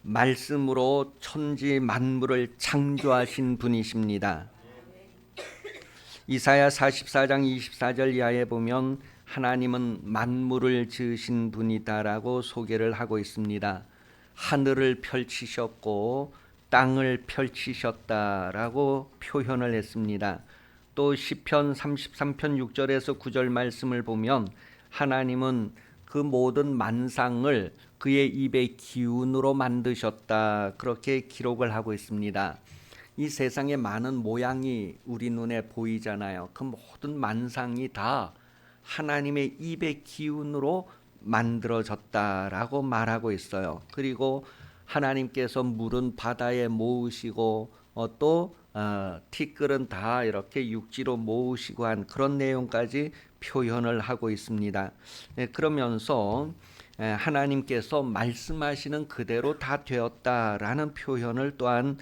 말씀으로 천지 만물을 창조하신 분이십니다. 이사야 44장 24절 이하에 보면 하나님은 만물을 지으신 분이다라고 소개를 하고 있습니다. 하늘을 펼치셨고 땅을 펼치셨다라고 표현을 했습니다. 또 시편 33편 6절에서 9절 말씀을 보면 하나님은 그 모든 만상을 그의 입의 기운으로 만드셨다, 그렇게 기록을 하고 있습니다. 이 세상의 많은 모양이 우리 눈에 보이잖아요. 그 모든 만상이 다 하나님의 입의 기운으로 만들어졌다라고 말하고 있어요. 그리고 하나님께서 물은 바다에 모으시고 또 티끌은 다 이렇게 육지로 모으시고 한 그런 내용까지 표현을 하고 있습니다. 그러면서 하나님께서 말씀하시는 그대로 다 되었다라는 표현을 또한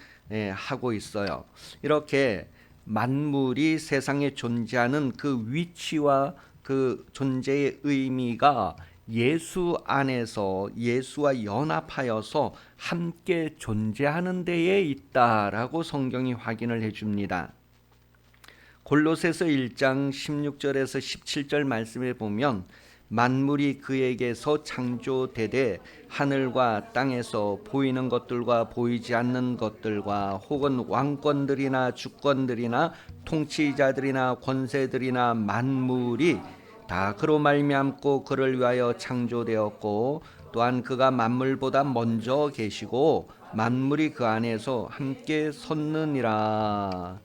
하고 있어요. 이렇게 만물이 세상에 존재하는 그 위치와 그 존재의 의미가 예수 안에서 예수와 연합하여서 함께 존재하는 데에 있다라고 성경이 확인을 해줍니다. 골로새서 1장 16절에서 17절 말씀에 보면 만물이 그에게서 창조되되 하늘과 땅에서 보이는 것들과 보이지 않는 것들과 혹은 왕권들이나 주권들이나 통치자들이나 권세들이나 만물이 다 그로 말미암고 그를 위하여 창조되었고 또한 그가 만물보다 먼저 계시고 만물이 그 안에서 함께 섰느니라.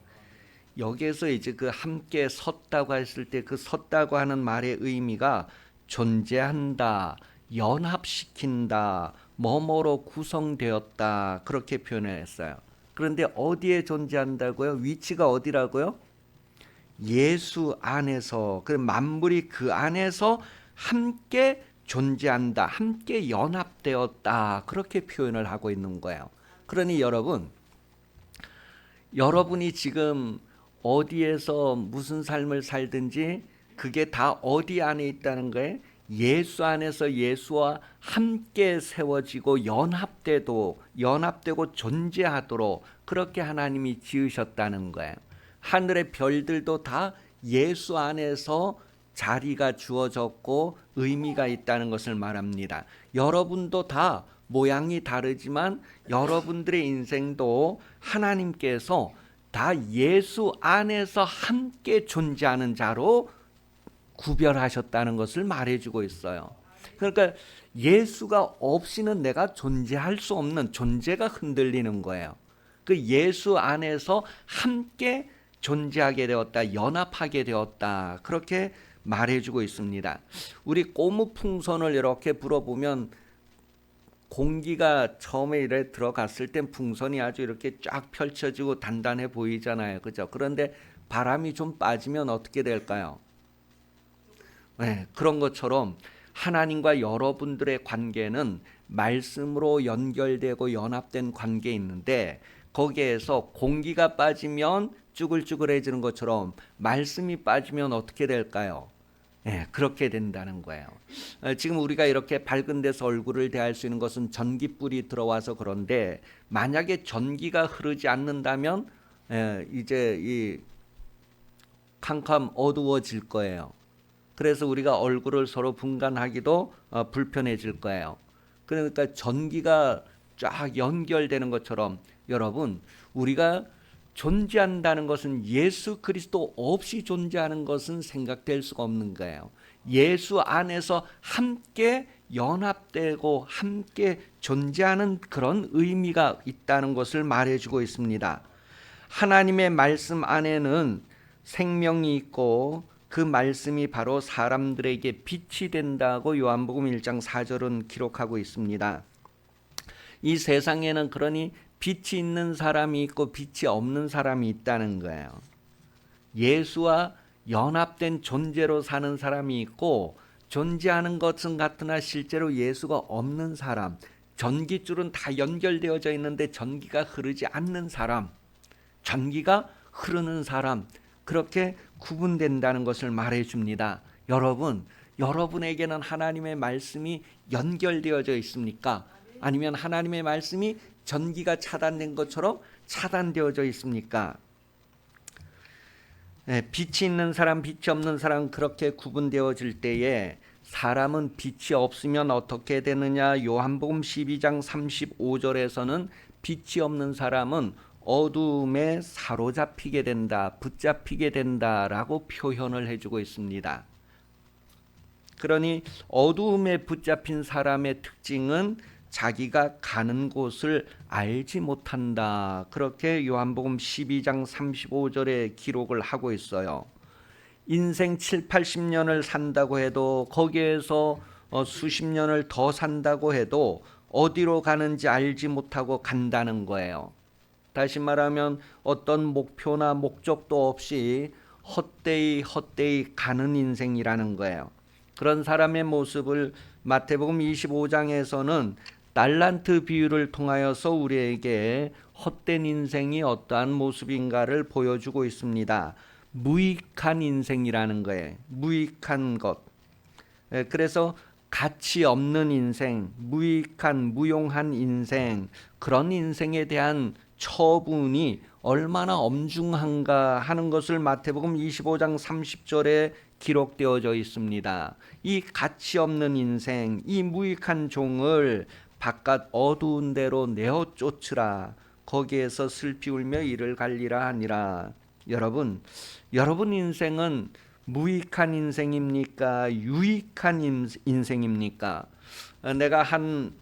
여기에서 이제 그 함께 섰다고 했을 때 그 섰다고 하는 말의 의미가 존재한다, 연합시킨다, 뭐뭐로 구성되었다, 그렇게 표현했어요. 그런데 어디에 존재한다고요? 위치가 어디라고요? 예수 안에서, 그 만물이 그 안에서 함께 존재한다, 함께 연합되었다, 그렇게 표현을 하고 있는 거예요. 그러니 여러분이 지금 어디에서 무슨 삶을 살든지 그게 다 어디 안에 있다는 거예요? 예수 안에서 예수와 함께 세워지고 연합되고 존재하도록 그렇게 하나님이 지으셨다는 거예요. 하늘의 별들도 다 예수 안에서 자리가 주어졌고 의미가 있다는 것을 말합니다. 여러분도 다 모양이 다르지만 여러분들의 인생도 하나님께서 다 예수 안에서 함께 존재하는 자로 구별하셨다는 것을 말해주고 있어요. 그러니까 예수가 없이는 내가 존재할 수 없는, 존재가 흔들리는 거예요. 그 예수 안에서 함께 존재하게 되었다, 연합하게 되었다, 그렇게 말해주고 있습니다. 우리 고무풍선을 이렇게 불어보면 공기가 처음에 이래 들어갔을 땐 풍선이 아주 이렇게 쫙 펼쳐지고 단단해 보이잖아요. 그죠? 그런데 바람이 좀 빠지면 어떻게 될까요? 네, 그런 것처럼 하나님과 여러분들의 관계는 말씀으로 연결되고 연합된 관계에 있는데 거기에서 공기가 빠지면 쭈글쭈글해지는 것처럼 말씀이 빠지면 어떻게 될까요? 네, 그렇게 된다는 거예요. 지금 우리가 이렇게 밝은 데서 얼굴을 대할 수 있는 것은 전기불이 들어와서 그런데 만약에 전기가 흐르지 않는다면 이제 이 캄캄 어두워질 거예요. 그래서 우리가 얼굴을 서로 분간하기도 불편해질 거예요. 그러니까 전기가 쫙 연결되는 것처럼 여러분, 우리가 존재한다는 것은 예수 그리스도 없이 존재하는 것은 생각될 수가 없는 거예요. 예수 안에서 함께 연합되고 함께 존재하는 그런 의미가 있다는 것을 말해주고 있습니다. 하나님의 말씀 안에는 생명이 있고 그 말씀이 바로 사람들에게 빛이 된다고 요한복음 1장 4절은 기록하고 있습니다. 이 세상에는 그러니 빛이 있는 사람이 있고 빛이 없는 사람이 있다는 거예요. 예수와 연합된 존재로 사는 사람이 있고 존재하는 것은 같으나 실제로 예수가 없는 사람, 전기줄은 다 연결되어져 있는데 전기가 흐르지 않는 사람, 전기가 흐르는 사람, 그렇게 구분된다는 것을 말해줍니다. 여러분에게는 하나님의 말씀이 연결되어져 있습니까? 아니면 하나님의 말씀이 전기가 차단된 것처럼 차단되어져 있습니까? 빛이 있는 사람, 빛이 없는 사람 그렇게 구분되어질 때에 사람은 빛이 없으면 어떻게 되느냐? 요한복음 12장 35절에서는 빛이 없는 사람은 어두움에 사로잡히게 된다, 붙잡히게 된다라고 표현을 해주고 있습니다. 그러니 어두움에 붙잡힌 사람의 특징은 자기가 가는 곳을 알지 못한다. 그렇게 요한복음 12장 35절에 기록을 하고 있어요. 인생 7, 80년을 산다고 해도 거기에서 수십 년을 더 산다고 해도 어디로 가는지 알지 못하고 간다는 거예요. 다시 말하면 어떤 목표나 목적도 없이 헛되이 가는 인생이라는 거예요. 그런 사람의 모습을 마태복음 25장에서는 달란트 비유를 통하여서 우리에게 헛된 인생이 어떠한 모습인가를 보여주고 있습니다. 무익한 인생이라는 거예요. 무익한 것. 그래서 가치 없는 인생, 무익한 무용한 인생, 그런 인생에 대한 처분이 얼마나 엄중한가 하는 것을 마태복음 25장 30절에 기록되어져 있습니다. 이 가치 없는 인생, 이 무익한 종을 바깥 어두운 데로 내어 쫓으라. 거기에서 슬피 울며 이를 갈리라 하니라. 여러분 인생은 무익한 인생입니까? 유익한 인생입니까? 내가 한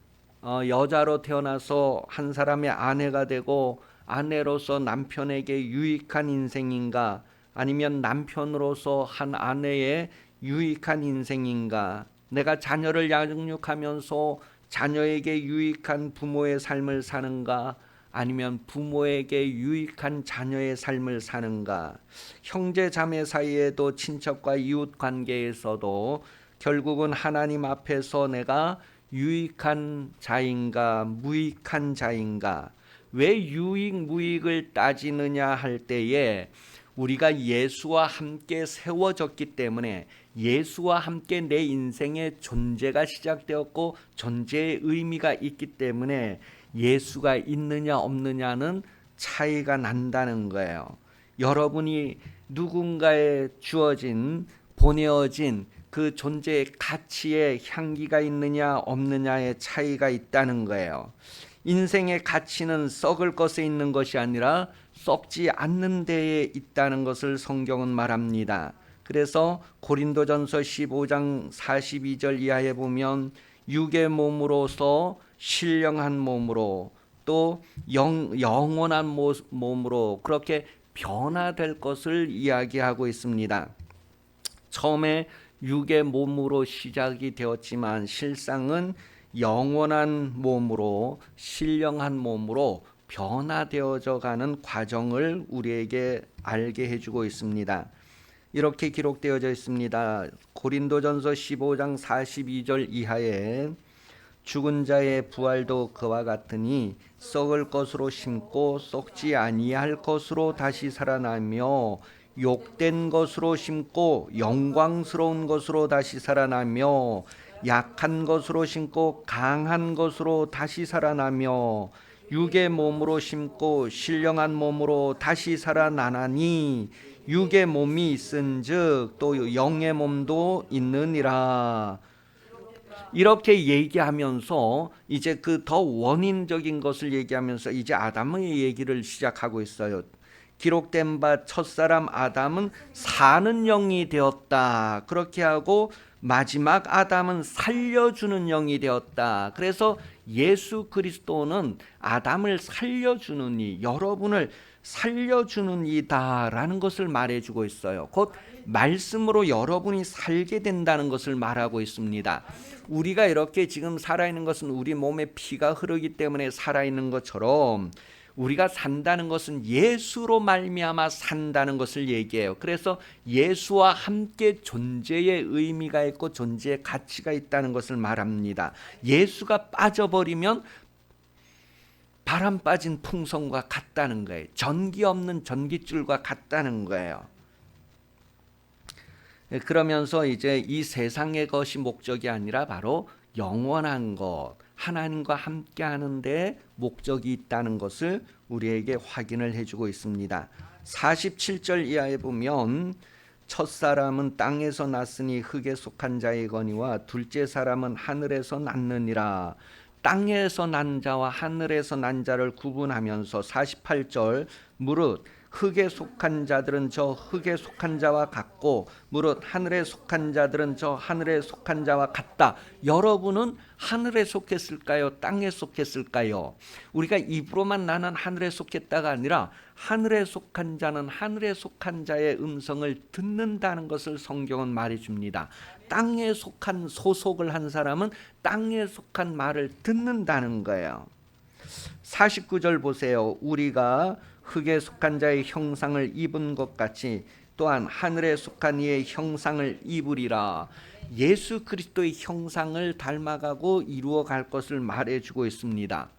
여자로 태어나서 한 사람의 아내가 되고 아내로서 남편에게 유익한 인생인가? 아니면 남편으로서 한 아내의 유익한 인생인가? 내가 자녀를 양육하면서 자녀에게 유익한 부모의 삶을 사는가? 아니면 부모에게 유익한 자녀의 삶을 사는가? 형제 자매 사이에도 친척과 이웃 관계에서도 결국은 하나님 앞에서 내가 유익한 자인가 무익한 자인가? 왜 유익 무익을 따지느냐 할 때에 우리가 예수와 함께 세워졌기 때문에 예수와 함께 내 인생의 존재가 시작되었고 존재의 의미가 있기 때문에 예수가 있느냐 없느냐는 차이가 난다는 거예요. 여러분이 누군가에 주어진 보내어진 그 존재의 가치에 향기가 있느냐 없느냐의 차이가 있다는 거예요. 인생의 가치는 썩을 것에 있는 것이 아니라 썩지 않는 데에 있다는 것을 성경은 말합니다. 그래서 고린도전서 15장 42절 이하에 보면 육의 몸으로서 신령한 몸으로 또 영원한 몸으로 그렇게 변화될 것을 이야기하고 있습니다. 처음에 육의 몸으로 시작이 되었지만 실상은 영원한 몸으로 신령한 몸으로 변화되어져 가는 과정을 우리에게 알게 해주고 있습니다. 이렇게 기록되어져 있습니다. 고린도전서 15장 42절 이하에 죽은 자의 부활도 그와 같으니 썩을 것으로 심고 썩지 아니할 것으로 다시 살아나며 욕된 것으로 심고 영광스러운 것으로 다시 살아나며 약한 것으로 심고 강한 것으로 다시 살아나며 육의 몸으로 심고 신령한 몸으로 다시 살아나나니 육의 몸이 있은즉 또 영의 몸도 있느니라. 이렇게 얘기하면서 이제 그 더 원인적인 것을 얘기하면서 이제 아담의 얘기를 시작하고 있어요. 기록된 바 첫사람 아담은 사는 영이 되었다. 그렇게 하고 마지막 아담은 살려주는 영이 되었다. 그래서 예수 그리스도는 아담을 살려주는 이, 여러분을 살려주는 이다라는 것을 말해주고 있어요. 곧 말씀으로 여러분이 살게 된다는 것을 말하고 있습니다. 우리가 이렇게 지금 살아있는 것은 우리 몸에 피가 흐르기 때문에 살아있는 것처럼 우리가 산다는 것은 예수로 말미암아 산다는 것을 얘기해요. 그래서 예수와 함께 존재의 의미가 있고 존재의 가치가 있다는 것을 말합니다. 예수가 빠져버리면 바람 빠진 풍선과 같다는 거예요. 전기 없는 전깃줄과 같다는 거예요. 그러면서 이제 이 세상의 것이 목적이 아니라 바로 영원한 것, 하나님과 함께 하는데 목적이 있다는 것을 우리에게 확인을 해주고 있습니다. 47절 이하에 보면 첫 사람은 땅에서 났으니 흙에 속한 자이거니와 둘째 사람은 하늘에서 났느니라. 땅에서 난 자와 하늘에서 난 자를 구분하면서 48절 무릇 흙에 속한 자들은 저 흙에 속한 자와 같고 무릇 하늘에 속한 자들은 저 하늘에 속한 자와 같다. 여러분은 하늘에 속했을까요? 땅에 속했을까요? 우리가 입으로만 나는 하늘에 속했다가 아니라 하늘에 속한 자는 하늘에 속한 자의 음성을 듣는다는 것을 성경은 말해줍니다. 땅에 속한 소속을 한 사람은 땅에 속한 말을 듣는다는 거예요. 49절 보세요. 우리가 흙에 속한 자의 형상을 입은 것 같이 또한 하늘에 속한 이의 형상을 입으리라. 예수 그리스도의 형상을 닮아가고 이루어갈 것을 말해주고 있습니다.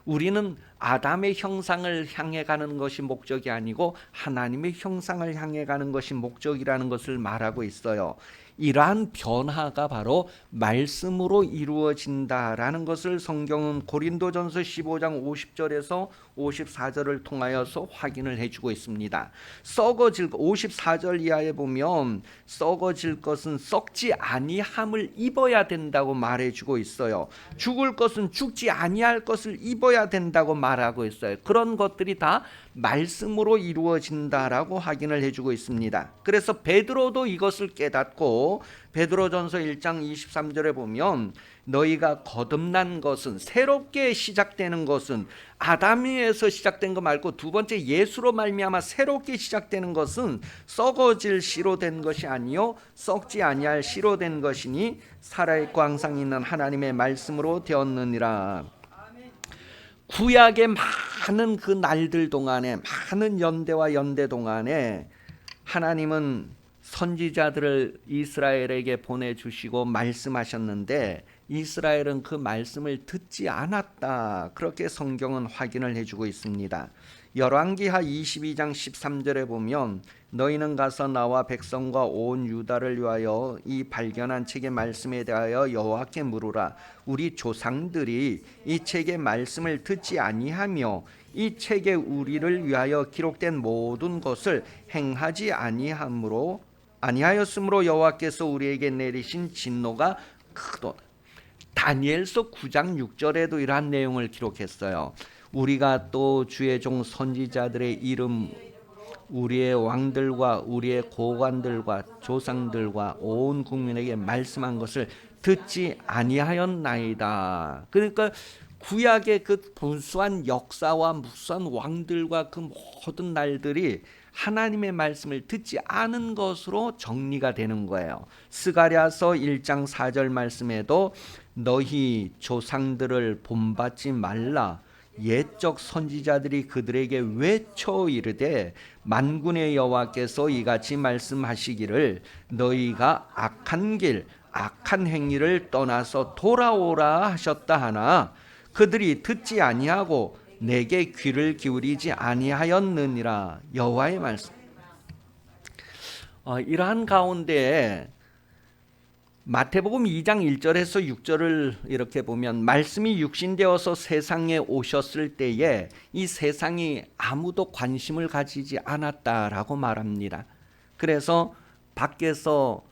우리는 아담의 형상을 향해 가는 것이 목적이 아니고 하나님의 형상을 향해 가는 것이 목적이라는 것을 말하고 있어요. 이러한 변화가 바로 말씀으로 이루어진다라는 것을 성경은 고린도전서 15장 50절에서 54절을 통하여서 확인을 해주고 있습니다. 썩어질 54절 이하에 보면 썩어질 것은 썩지 아니함을 입어야 된다고 말해주고 있어요. 죽을 것은 죽지 아니할 것을 입어야 된다고 말하고 있어요. 그런 것들이 다 말씀으로 이루어진다라고 확인을 해주고 있습니다. 그래서 베드로도 이것을 깨닫고 베드로전서 1장 23절에 보면 너희가 거듭난 것은 새롭게 시작되는 것은 아담에서 시작된 거 말고 두 번째 예수로 말미암아 새롭게 시작되는 것은 썩어질 씨로 된 것이 아니요 썩지 아니할 씨로 된 것이니 살아있고 항상 있는 하나님의 말씀으로 되었느니라. 구약의 많은 그 날들 동안에 많은 연대와 연대 동안에 하나님은 선지자들을 이스라엘에게 보내주시고 말씀하셨는데 이스라엘은 그 말씀을 듣지 않았다. 그렇게 성경은 확인을 해주고 있습니다. 열왕기하 22장 13절에 보면 너희는 가서 나와 백성과 온 유다를 위하여 이 발견한 책의 말씀에 대하여 여호와께 물으라. 우리 조상들이 이 책의 말씀을 듣지 아니하며 이 책에 우리를 위하여 기록된 모든 것을 행하지 아니하였으므로 여호와께서 우리에게 내리신 진노가 크도다. 다니엘서 9장 6절에도 이러한 내용을 기록했어요. 우리가 또 주의 종 선지자들의 이름 우리의 왕들과 우리의 고관들과 조상들과 온 국민에게 말씀한 것을 듣지 아니하였나이다. 그러니까 구약의 그 무수한 역사와 무수한 왕들과 그 모든 날들이 하나님의 말씀을 듣지 않은 것으로 정리가 되는 거예요. 스가랴서 1장 4절 말씀에도 너희 조상들을 본받지 말라. 옛적 선지자들이 그들에게 외쳐 이르되 만군의 여호와께서 이같이 말씀하시기를 너희가 악한 길 악한 행위를 떠나서 돌아오라 하셨다 하나 그들이 듣지 아니하고 내게 귀를 기울이지 아니하였느니라. 여호와의 말씀. 이러한 가운데 마태복음 2장 1절에서 6절을 이렇게 보면 말씀이 육신되어서 세상에 오셨을 때에 이 세상이 아무도 관심을 가지지 않았다라고 말합니다. 그래서 밖에서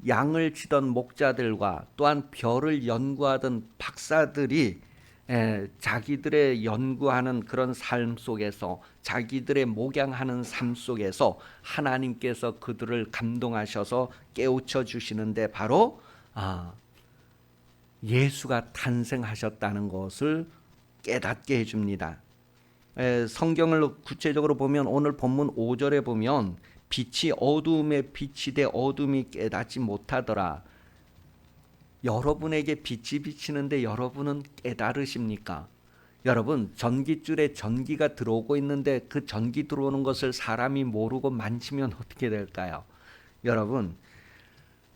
양을 치던 목자들과 또한 별을 연구하던 박사들이 자기들의 연구하는 그런 삶 속에서 자기들의 목양하는 삶 속에서 하나님께서 그들을 감동하셔서 깨우쳐 주시는데 바로 예수가 탄생하셨다는 것을 깨닫게 해줍니다. 성경을 구체적으로 보면 오늘 본문 5절에 보면 빛이 어두움에 비치되 어둠이 깨닫지 못하더라. 여러분에게 빛이 비치는데 여러분은 깨달으십니까? 여러분 전깃줄에 전기가 들어오고 있는데 그 전기 들어오는 것을 사람이 모르고 만지면 어떻게 될까요? 여러분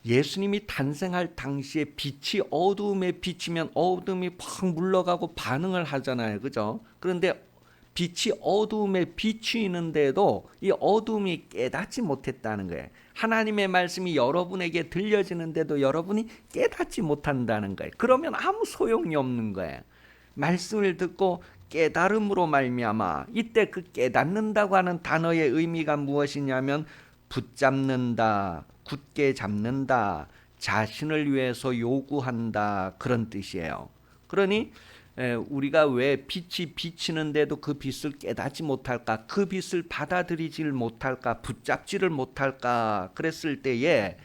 예수님이 탄생할 당시에 빛이 어두움에 비치면 어둠이 팍 물러가고 반응을 하잖아요. 그죠? 그런데 빛이 어두움에 비추이는데도 이 어두움이 깨닫지 못했다는 거예요. 하나님의 말씀이 여러분에게 들려지는데도 여러분이 깨닫지 못한다는 거예요. 그러면 아무 소용이 없는 거예요. 말씀을 듣고 깨달음으로 말미암아, 이때 그 깨닫는다고 하는 단어의 의미가 무엇이냐면 붙잡는다, 굳게 잡는다, 자신을 위해서 요구한다, 그런 뜻이에요. 그러니 우리가 왜 빛이 비치는데도 그 빛을 깨닫지 못할까? 그 빛을 받아들이질 못할까? 붙잡지를 못할까? 그랬을 때에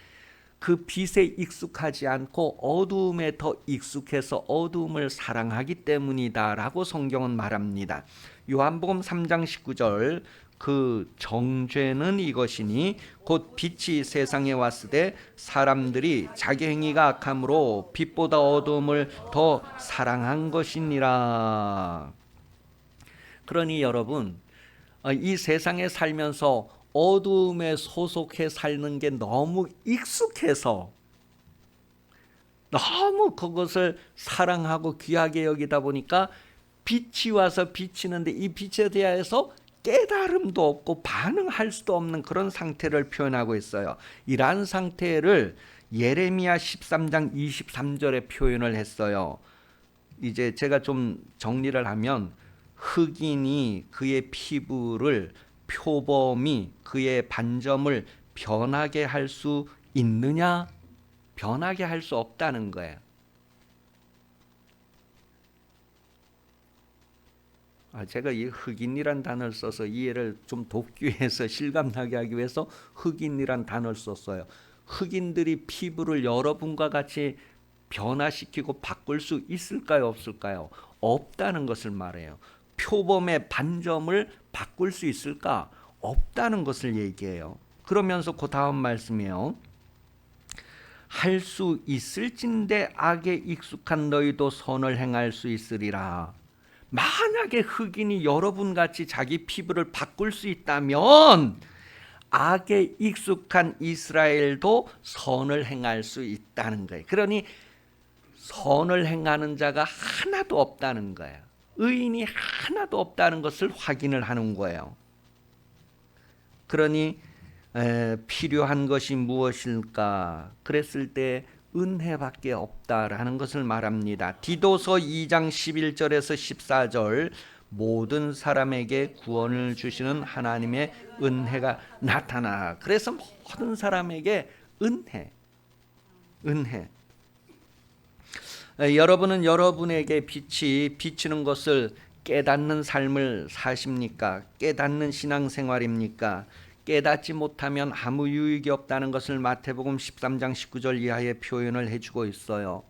그 빛에 익숙하지 않고 어두움에 더 익숙해서 어두움을 사랑하기 때문이다라고 성경은 말합니다. 요한복음 3장 19절, 그 정죄는 이것이니 곧 빛이 세상에 왔을 때 사람들이 자기 행위가 악함으로 빛보다 어두움을 더 사랑한 것이니라. 그러니 여러분, 이 세상에 살면서 어두움에 소속해 사는 게 너무 익숙해서 너무 그것을 사랑하고 귀하게 여기다 보니까 빛이 와서 비치는데 이 빛에 대해서 깨달음도 없고 반응할 수도 없는 그런 상태를 표현하고 있어요. 이러한 상태를 예레미야 13장 23절에 표현을 했어요. 이제 제가 좀 정리를 하면, 흑인이 그의 피부를, 표범이 그의 반점을 변하게 할 수 있느냐? 변하게 할 수 없다는 거예요. 제가 이 흑인이란 단어를 써서 이해를 좀 돕기 위해서, 실감나게 하기 위해서 흑인이란 단어를 썼어요. 흑인들이 피부를 여러분과 같이 변화시키고 바꿀 수 있을까요, 없을까요? 없다는 것을 말해요. 표범의 반점을 바꿀 수 있을까? 없다는 것을 얘기해요. 그러면서 그 다음 말씀이에요. 할 수 있을진데 악에 익숙한 너희도 선을 행할 수 있으리라. 만약에 흑인이 여러분같이 자기 피부를 바꿀 수 있다면 악에 익숙한 이스라엘도 선을 행할 수 있다는 거예요. 그러니 선을 행하는 자가 하나도 없다는 거예요. 의인이 하나도 없다는 것을 확인을 하는 거예요. 그러니 필요한 것이 무엇일까? 그랬을 때 은혜밖에 없다라는 것을 말합니다. 디도서 2장 11절에서 14절, 모든 사람에게 구원을 주시는 하나님의 은혜가 나타나. 그래서 모든 사람에게 은혜. 여러분은 여러분에게 빛이 비치는 것을 깨닫는 삶을 사십니까? 깨닫는 신앙생활입니까? 깨닫지 못하면 아무 유익이 없다는 것을 마태복음 13장 19절 이하의 표현을 해주고 있어요.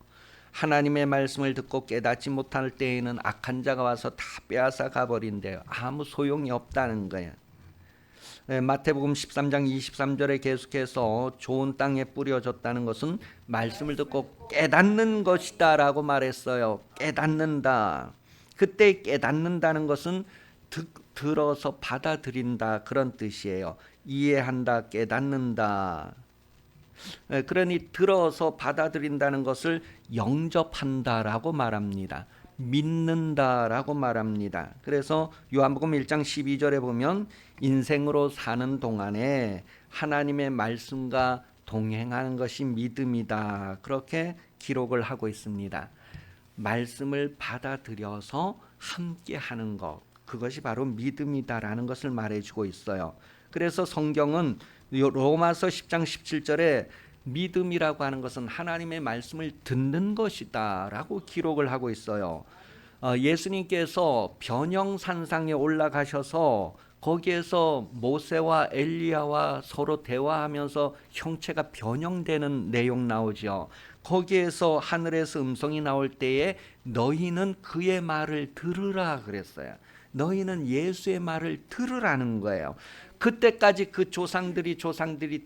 하나님의 말씀을 듣고 깨닫지 못할 때에는 악한 자가 와서 다 빼앗아 가버린대요. 아무 소용이 없다는 거예요. 마태복음 13장 23절에 계속해서 좋은 땅에 뿌려졌다는 것은 말씀을 듣고 깨닫는 것이다 라고 말했어요. 깨닫는다. 그때 깨닫는다는 것은 들어서 받아들인다, 그런 뜻이에요. 이해한다, 깨닫는다. 그러니 들어서 받아들인다는 것을 영접한다라고 말합니다. 믿는다라고 말합니다. 그래서 요한복음 1장 12절에 보면 인생으로 사는 동안에 하나님의 말씀과 동행하는 것이 믿음이다, 그렇게 기록을 하고 있습니다. 말씀을 받아들여서 함께하는 것, 그것이 바로 믿음이다라는 것을 말해주고 있어요. 그래서 성경은 로마서 10장 17절에 믿음이라고 하는 것은 하나님의 말씀을 듣는 것이다 라고 기록을 하고 있어요. 예수님께서 변형산상에 올라가셔서 거기에서 모세와 엘리야와 서로 대화하면서 형체가 변형되는 내용 나오죠. 거기에서 하늘에서 음성이 나올 때에 너희는 그의 말을 들으라 그랬어요. 너희는 예수의 말을 들으라는 거예요. 그때까지 그 조상들이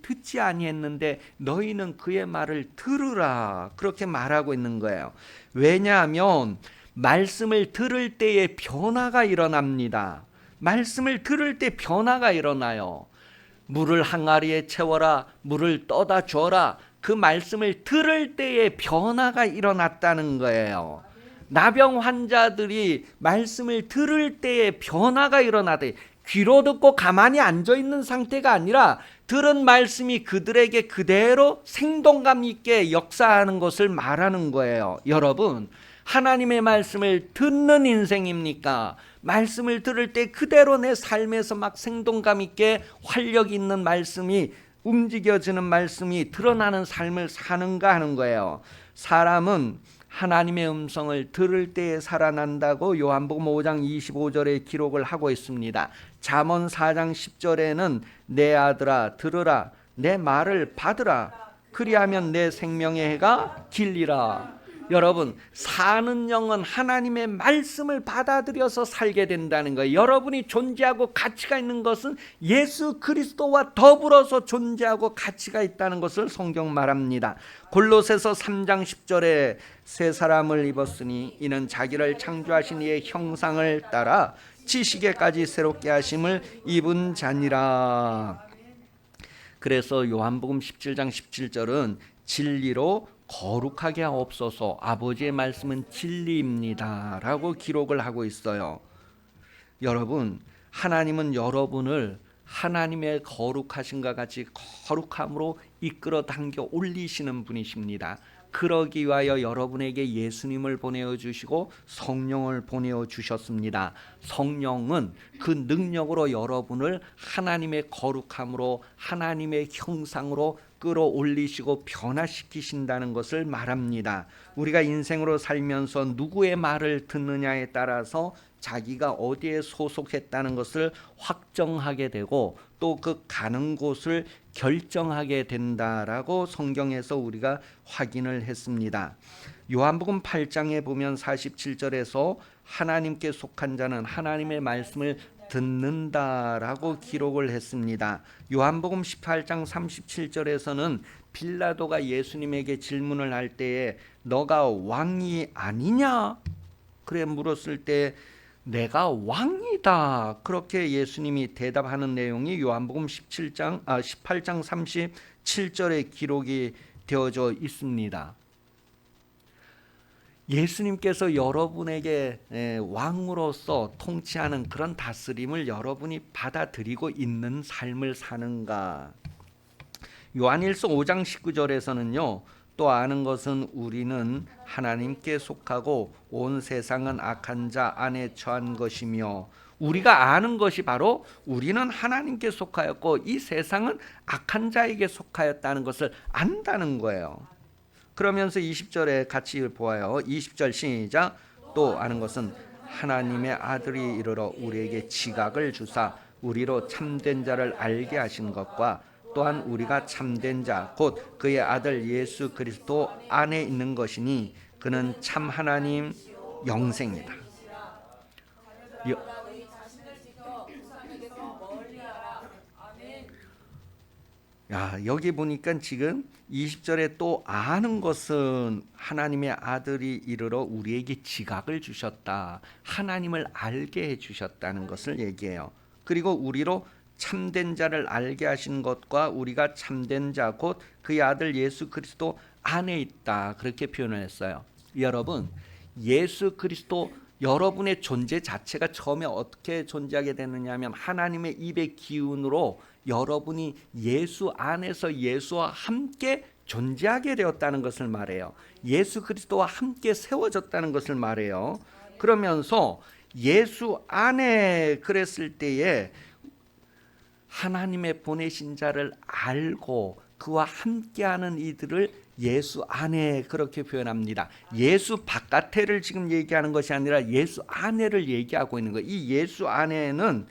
듣지 아니했는데 너희는 그의 말을 들으라, 그렇게 말하고 있는 거예요. 왜냐하면 말씀을 들을 때에 변화가 일어납니다. 말씀을 들을 때 변화가 일어나요. 물을 항아리에 채워라, 물을 떠다 줘라, 그 말씀을 들을 때에 변화가 일어났다는 거예요. 나병 환자들이 말씀을 들을 때에 변화가 일어나되 귀로 듣고 가만히 앉아 있는 상태가 아니라 들은 말씀이 그들에게 그대로 생동감 있게 역사하는 것을 말하는 거예요. 여러분, 하나님의 말씀을 듣는 인생입니까? 말씀을 들을 때 그대로 내 삶에서 막 생동감 있게 활력 있는 말씀이 움직여지는 말씀이 드러나는 삶을 사는가 하는 거예요. 사람은 하나님의 음성을 들을 때에 살아난다고 요한복음 5장 25절에 기록을 하고 있습니다. 잠언 4장 10절에는 내 아들아 들으라 내 말을 받으라 그리하면 내 생명의 해가 길리라. 여러분, 사는 영은 하나님의 말씀을 받아들여서 살게 된다는 거예요. 여러분이 존재하고 가치가 있는 것은 예수 그리스도와 더불어서 존재하고 가치가 있다는 것을 성경 말합니다. 골로새서 3장 10절에 새 사람을 입었으니 이는 자기를 창조하신 이의 형상을 따라 지식에까지 새롭게 하심을 입은 자니라. 그래서 요한복음 17장 17절은 진리로 거룩하게 하옵소서 아버지의 말씀은 진리입니다 라고 기록을 하고 있어요. 여러분, 하나님은 여러분을 하나님의 거룩하신과 같이 거룩함으로 이끌어 당겨 올리시는 분이십니다. 그러기 위하여 여러분에게 예수님을 보내어 주시고 성령을 보내어 주셨습니다. 성령은 그 능력으로 여러분을 하나님의 거룩함으로 하나님의 형상으로 끌어올리시고 변화시키신다는 것을 말합니다. 우리가 인생으로 살면서 누구의 말을 듣느냐에 따라서 자기가 어디에 소속했다는 것을 확정하게 되고 또 그 가는 곳을 결정하게 된다라고 성경에서 우리가 확인을 했습니다. 요한복음 8장에 보면 47절에서 하나님께 속한 자는 하나님의 말씀을 듣는다라고 기록을 했습니다. 요한복음 18장 37절에서는 빌라도가 예수님에게 질문을 할 때에 너가 왕이 아니냐? 그래 물었을 때 내가 왕이다. 그렇게 예수님이 대답하는 내용이 요한복음 18장 37절에 기록이 되어져 있습니다. 예수님께서 여러분에게 왕으로서 통치하는 그런 다스림을 여러분이 받아들이고 있는 삶을 사는가? 요한일서 5장 19절에서는요. 또 아는 것은 우리는 하나님께 속하고 온 세상은 악한 자 안에 처한 것이며 우리가 아는 것이 바로 우리는 하나님께 속하였고 이 세상은 악한 자에게 속하였다는 것을 안다는 거예요. 그러면서 20절에 같이 보아요. 20절 시작. 또 아는 것은 하나님의 아들이 이르러 우리에게 지각을 주사 우리로 참된 자를 알게 하신 것과 또한 우리가 참된 자 곧 그의 아들 예수 그리스도 안에 있는 것이니 그는 참 하나님 영생이다. 여기 보니까 지금 20절에 또 아는 것은 하나님의 아들이 이르러 우리에게 지각을 주셨다. 하나님을 알게 해주셨다는 것을 얘기해요. 그리고 우리로 참된 자를 알게 하신 것과 우리가 참된 자 곧 그의 아들 예수 그리스도 안에 있다. 그렇게 표현을 했어요. 여러분, 예수 그리스도 여러분의 존재 자체가 처음에 어떻게 존재하게 되느냐 하면 하나님의 입의 기운으로 여러분이 예수 안에서 예수와 함께 존재하게 되었다는 것을 말해요. 예수 그리스도와 함께 세워졌다는 것을 말해요. 그러면서 예수 안에 그랬을 때에 하나님의 보내신 자를 알고 그와 함께하는 이들을 예수 안에 그렇게 표현합니다. 예수 바깥에를 지금 얘기하는 것이 아니라 예수 안에를 얘기하고 있는 거예요. 이 예수 안에는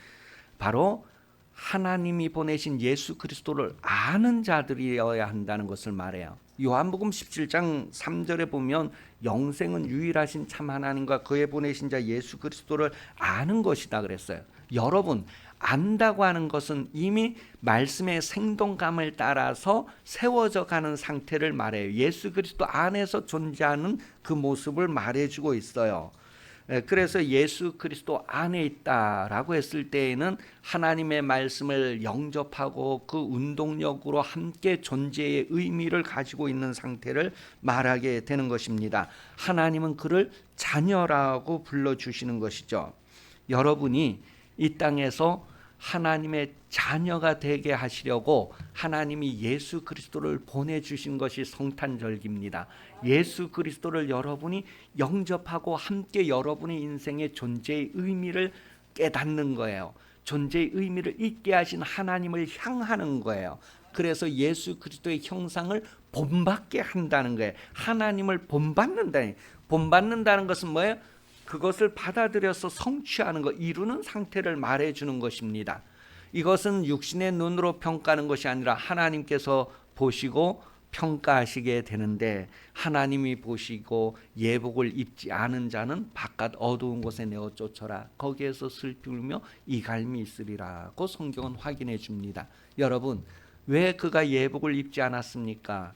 바로 하나님이 보내신 예수 그리스도를 아는 자들이어야 한다는 것을 말해요. 요한복음 17장 3절에 보면 영생은 유일하신 참 하나님과 그의 보내신 자 예수 그리스도를 아는 것이다 그랬어요. 여러분, 안다고 하는 것은 이미 말씀의 생동감을 따라서 세워져 가는 상태를 말해요. 예수 그리스도 안에서 존재하는 그 모습을 말해주고 있어요. 그래서 예수 그리스도 안에 있다라고 했을 때에는 하나님의 말씀을 영접하고 그 운동력으로 함께 존재의 의미를 가지고 있는 상태를 말하게 되는 것입니다. 하나님은 그를 자녀라고 불러주시는 것이죠. 여러분이 이 땅에서 하나님의 자녀가 되게 하시려고 하나님이 예수 그리스도를 보내주신 것이 성탄절기입니다. 예수 그리스도를 여러분이 영접하고 함께 여러분의 인생의 존재의 의미를 깨닫는 거예요. 존재의 의미를 잊게 하신 하나님을 향하는 거예요. 그래서 예수 그리스도의 형상을 본받게 한다는 거예요. 하나님을 본받는다는 것은 뭐예요? 그것을 받아들여서 성취하는 것, 이루는 상태를 말해주는 것입니다. 이것은 육신의 눈으로 평가하는 것이 아니라 하나님께서 보시고 평가하시게 되는데, 하나님이 보시고 예복을 입지 않은 자는 바깥 어두운 곳에 내어 쫓아라. 거기에서 슬피 울며 이갈미 있으리라고 성경은 확인해 줍니다. 여러분, 왜 그가 예복을 입지 않았습니까?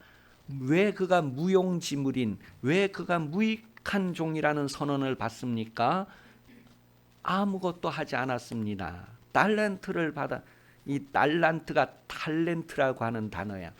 왜 그가 무용지물인, 왜 그가 무익한 종이라는 선언을 받습니까? 아무것도 하지 않았습니다. 달란트를 받아, 이 달란트가 탤런트라고 하는 단어야.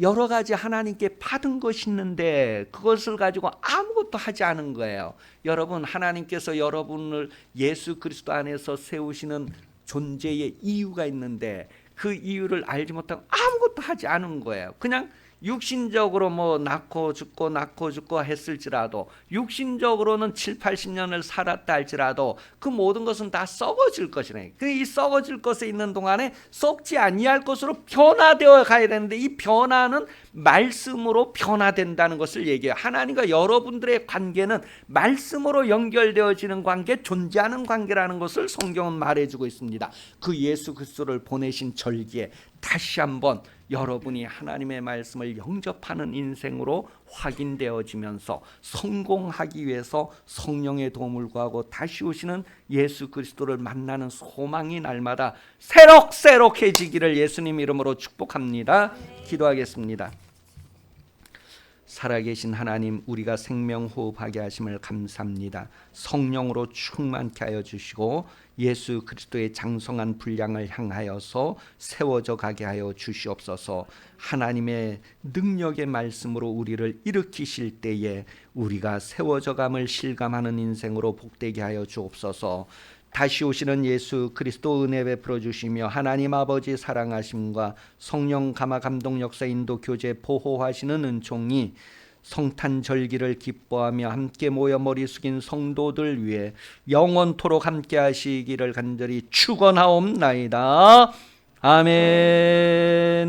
여러 가지 하나님께 받은 것이 있는데 그것을 가지고 아무것도 하지 않은 거예요. 여러분, 하나님께서 여러분을 예수 그리스도 안에서 세우시는 존재의 이유가 있는데 그 이유를 알지 못하고 아무것도 하지 않은 거예요. 그냥 육신적으로 뭐 낳고 죽고 했을지라도, 육신적으로는 7, 80년을 살았다 할지라도 그 모든 것은 다 썩어질 것이네. 이 썩어질 것에 있는 동안에 썩지 아니할 것으로 변화되어 가야 되는데, 이 변화는 말씀으로 변화된다는 것을 얘기해요. 하나님과 여러분들의 관계는 말씀으로 연결되어지는 관계, 존재하는 관계라는 것을 성경은 말해주고 있습니다. 그 예수 그리스도를 보내신 절기에 다시 한번 여러분이 하나님의 말씀을 영접하는 인생으로 확인되어지면서 성공하기 위해서 성령의 도움을 구하고 다시 오시는 예수 그리스도를 만나는 소망이 날마다 새록새록해지기를 예수님 이름으로 축복합니다. 기도하겠습니다. 살아계신 하나님, 우리가 생명 호흡하게 하심을 감사합니다. 성령으로 충만케 하여 주시고 예수 그리스도의 장성한 분량을 향하여서 세워져 가게 하여 주시옵소서. 하나님의 능력의 말씀으로 우리를 일으키실 때에 우리가 세워져감을 실감하는 인생으로 복되게 하여 주옵소서. 다시 오시는 예수 그리스도 은혜 베풀어 주시며 하나님 아버지 사랑하심과 성령 감화 감동 역사 인도 교제 보호하시는 은총이 성탄절기를 기뻐하며 함께 모여 머리 숙인 성도들 위해 영원토록 함께 하시기를 간절히 축원하옵나이다. 아멘.